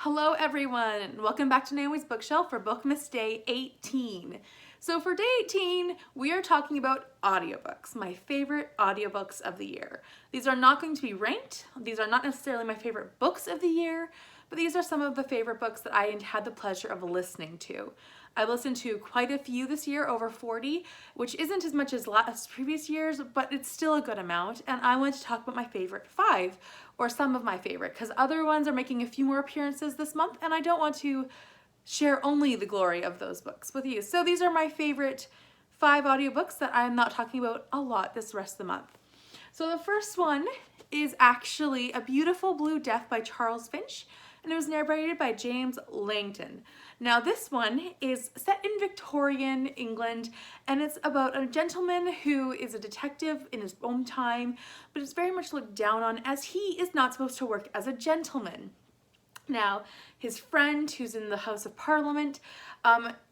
Hello everyone, welcome back to Naomi's Bookshelf for Bookmas Day 18. So for Day 18, we are talking about audiobooks, my favorite audiobooks of the year. These are not going to be ranked, these are not necessarily my favorite books of the year, but these are some of the favorite books that I had the pleasure of listening to. I listened to quite a few this year, over 40, which isn't as much as previous years, but it's still a good amount, and I want to talk about my favorite 5, or some of my favorite, because other ones are making a few more appearances this month, and I don't want to share only the glory of those books with you. So these are my favorite 5 audiobooks that I'm not talking about a lot this rest of the month. So the first one is actually A Beautiful Blue Death by Charles Finch, and it was narrated by James Langton. Now this one is set in Victorian England, and it's about a gentleman who is a detective in his own time, but is very much looked down on as he is not supposed to work as a gentleman. Now, his friend, who's in the House of Parliament,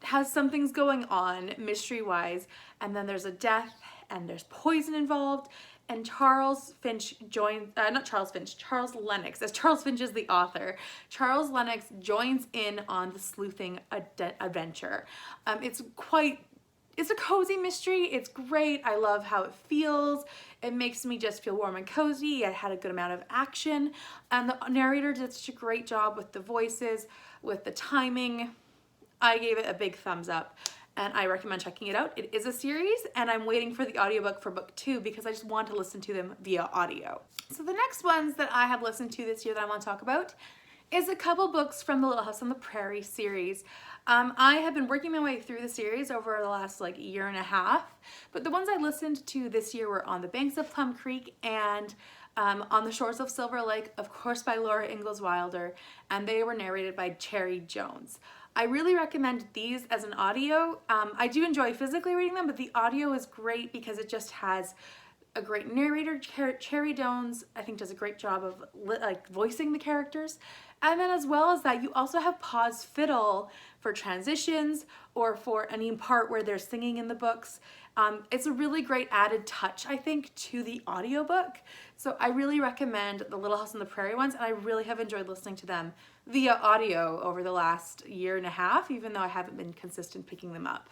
has some things going on mystery-wise, and then there's a death, and there's poison involved, and Charles Lennox, as Charles Finch is the author, Charles Lennox joins in on the sleuthing adventure. It's a cozy mystery. It's great. I love how it feels. It makes me just feel warm and cozy. It had a good amount of action. And the narrator did such a great job with the voices, with the timing. I gave it a big thumbs up, and I recommend checking it out. It is a series, and I'm waiting for the audiobook for book 2 because I just want to listen to them via audio. So the next ones that I have listened to this year that I want to talk about is a couple books from the Little House on the Prairie series. I have been working my way through the series over the last year and a half, but the ones I listened to this year were On the Banks of Plum Creek and On the Shores of Silver Lake, of course by Laura Ingalls Wilder, and they were narrated by Cherry Jones. I really recommend these as an audio. I do enjoy physically reading them, but the audio is great because it just has a great narrator. Cherry Jones, I think, does a great job of voicing the characters. And then as well as that, you also have pause fiddle for transitions or for any part where they're singing in the books. It's a really great added touch, I think, to the audiobook. So I really recommend the Little House on the Prairie ones, and I really have enjoyed listening to them via audio over the last year and a half, even though I haven't been consistent picking them up.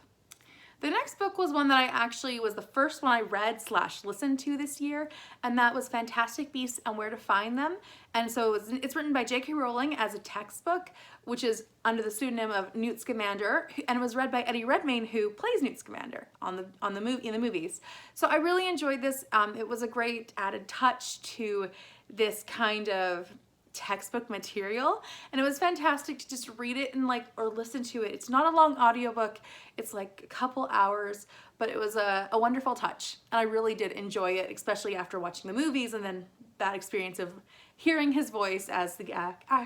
The next book was one that I actually was the first one I read / listened to this year, and that was Fantastic Beasts and Where to Find Them. And so it's written by J.K. Rowling as a textbook, which is under the pseudonym of Newt Scamander, and it was read by Eddie Redmayne, who plays Newt Scamander in the movies. So I really enjoyed this. It was a great added touch to this kind of textbook material, and it was fantastic to just read it and or listen to it. It's not a long audiobook, it's like a couple hours, but it was a wonderful touch, and I really did enjoy it, especially after watching the movies and then that experience of hearing his voice as the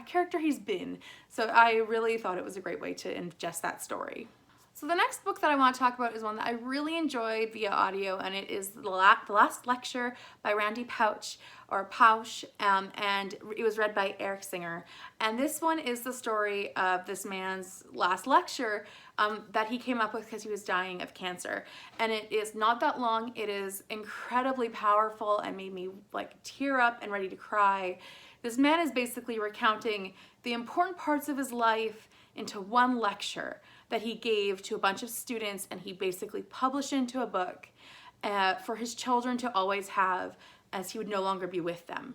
character he's been. So I really thought it was a great way to ingest that story. So the next book that I want to talk about is one that I really enjoyed via audio, and it is The Last Lecture by Randy Pausch, and it was read by Eric Singer. And this one is the story of this man's last lecture that he came up with because he was dying of cancer. And it is not that long. It is incredibly powerful and made me tear up and ready to cry. This man is basically recounting the important parts of his life into one lecture that he gave to a bunch of students, and he basically published into a book for his children to always have as he would no longer be with them.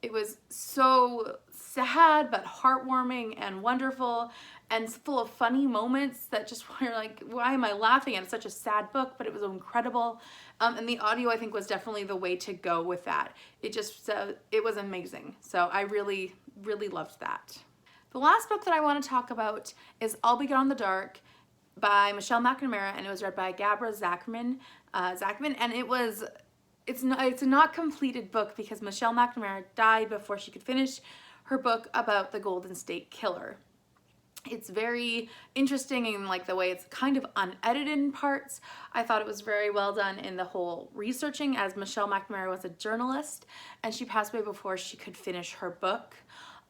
It was so sad but heartwarming and wonderful and full of funny moments that just were why am I laughing at such a sad book? But it was incredible, and the audio I think was definitely the way to go with that. It was amazing. So I really loved that. The last book that I want to talk about is I'll Be Gone in the Dark by Michelle McNamara, and it was read by Gabra Zachman, and it's a not completed book because Michelle McNamara died before she could finish her book about the Golden State Killer. It's very interesting in the way it's kind of unedited in parts. I thought it was very well done in the whole researching, as Michelle McNamara was a journalist and she passed away before she could finish her book.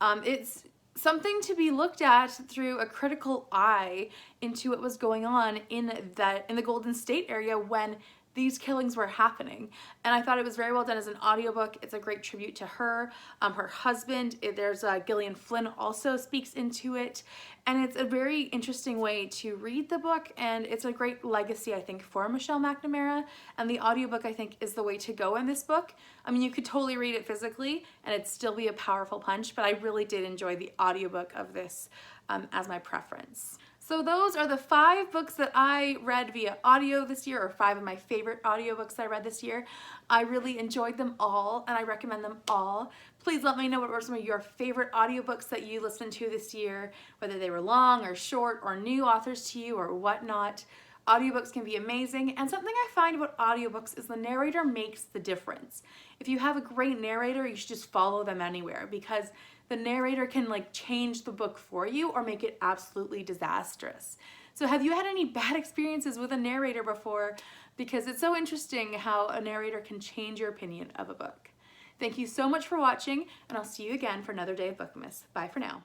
It's something to be looked at through a critical eye into what was going on in the Golden State area when these killings were happening. And I thought it was very well done as an audiobook. It's a great tribute to her, her husband. There's Gillian Flynn also speaks into it. And it's a very interesting way to read the book, and it's a great legacy, I think, for Michelle McNamara. And the audiobook, I think, is the way to go in this book. I mean, you could totally read it physically and it'd still be a powerful punch, but I really did enjoy the audiobook of this as my preference. So those are the 5 books that I read via audio this year, or 5 of my favorite audiobooks I read this year. I really enjoyed them all and I recommend them all. Please let me know what were some of your favorite audiobooks that you listened to this year, whether they were long or short or new authors to you or whatnot. Audiobooks can be amazing, and something I find about audiobooks is the narrator makes the difference. If you have a great narrator, you should just follow them anywhere, because the narrator can like change the book for you or make it absolutely disastrous. So have you had any bad experiences with a narrator before? Because it's so interesting how a narrator can change your opinion of a book. Thank you so much for watching, and I'll see you again for another day of Bookmas. Bye for now.